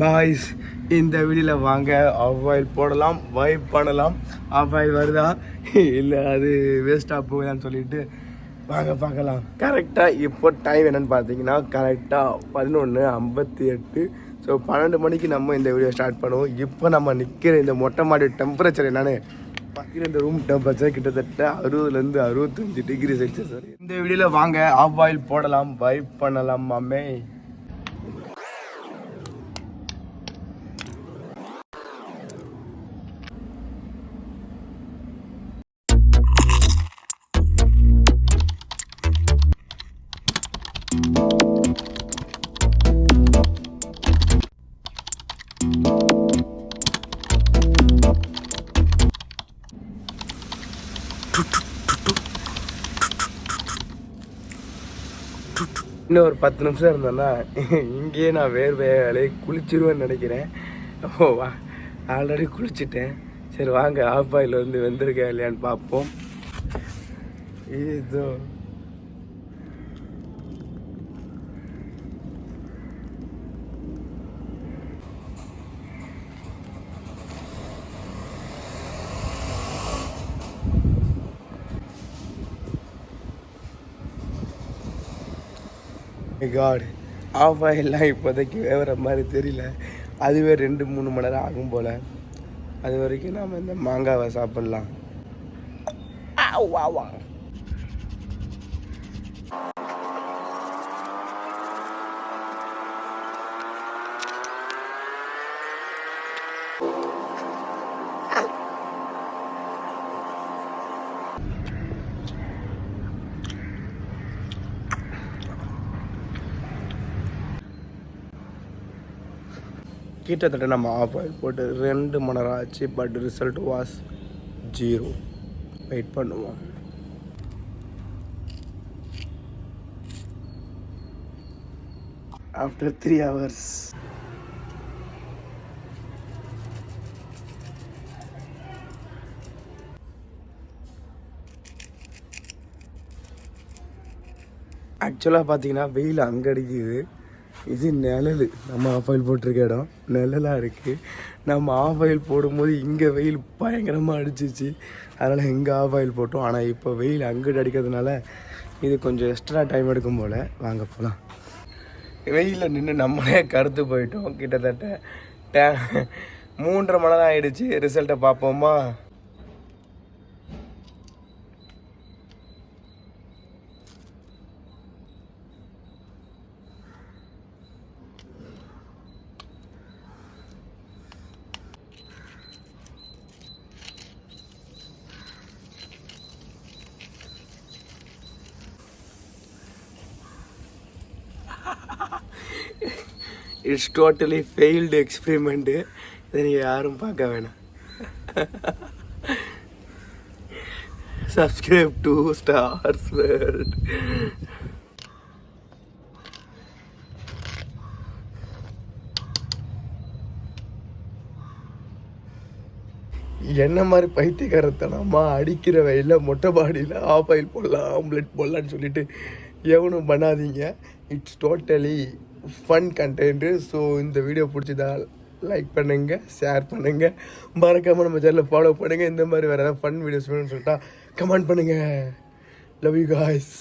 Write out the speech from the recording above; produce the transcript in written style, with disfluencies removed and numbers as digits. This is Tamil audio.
பாய்ஸ் இந்த வீடியோவில் வாங்க ஆஃபாயில் போடலாம், வைப் பண்ணலாம். ஆஃபாயில் வருதா இல்லை அது வேஸ்ட்டாக போகுதான்னு சொல்லிட்டு வாங்க பார்க்கலாம். கரெக்டாக இப்போ டைம் என்னென்னு பார்த்தீங்கன்னா கரெக்டாக 11:58. ஸோ 12 மணிக்கு நம்ம இந்த வீடியோ ஸ்டார்ட் பண்ணுவோம். இப்போ நம்ம நிற்கிற இந்த மொட்டை மாடி டெம்பரேச்சர் என்னென்னு பார்த்தீங்கன்னா இந்த ரூம் டெம்பரேச்சர் கிட்டத்தட்ட 60 to 65 டிகிரி செல்சியஸ். இந்த வீடியோவில் வாங்க ஆஃபாயில் போடலாம், வைப் பண்ணலாம். அம்மே இன்னும் ஒரு 10 நிமிஷம் இருந்தேன்னா இங்கேயே நான் வேலையை குளிச்சிருவேன்னு நினைக்கிறேன். ஓ ஆல்ரெடி குளிச்சுட்டேன். சரி வாங்க ஆஃபாயில் வந்து வெந்திருக்கேன் இல்லையான்னு பார்ப்போம். இதோ காட் ஆஃபாயில்லாம் இப்போதைக்கு வேற மாதிரி தெரியல. அதுவே 2-3 மணி நேரம் ஆகும் போல். அது வரைக்கும் நாம் இந்த மாங்காவை சாப்பிட்லாம். வா கிட்டத்தட்ட நம்ம ஆஃபாயில் போட்டு 2 மணி நேரம் ஆச்சு. But result was 0. வெயிட் பண்ணுவோம். ஆஃப்டர் 3 hours ஆக்சுவலாக பார்த்தீங்கன்னா வெயில் அங்கே அடிக்குது. இது நிழல். நம்ம ஆஃபாயில் போட்டிருக்க இடம் நிழலாக இருக்குது. நம்ம ஆஃபாயில் போடும்போது இங்கே வெயில் பயங்கரமாக அடிச்சிச்சு. அதனால் இங்கே ஆஃபாயில் போட்டோம். ஆனால் இப்போ வெயில் அங்கிட்டு அடிக்கிறதுனால இது கொஞ்சம் எக்ஸ்ட்ரா டைம் எடுக்கும் போல். வாங்க போகலாம். வெயிலில் நின்று நம்மளே கருத்து போயிட்டோம். கிட்டத்தட்ட 3:30 மணி நேரம் ஆகிடுச்சு. ரிசல்ட்டை பார்ப்போமா? It's totally failed experiment. இதை நீங்கள் யாரும் பார்க்க வேணாம். Subscribe to stars world. என்ன மாதிரி பைத்தியக்காரத்தனமா அடிக்கிற வெயிலில் மொட்டை பாடியில் ஆஃபாயில் போடலாம், ஆம்லெட் போடலான்னு சொல்லிட்டு எவனும் பண்ணாதீங்க. It's totally fun content. So இந்த வீடியோ பிடிச்சதா லைக் பண்ணுங்கள், ஷேர் பண்ணுங்கள், மறக்காமல் நம்ம சேனலை ஃபாலோ பண்ணுங்கள். இந்த மாதிரி வேறு ஏதாவது ஃபன் வீடியோஸ் வேணும்னு சொல்லிட்டா கமெண்ட் பண்ணுங்கள். Love you guys.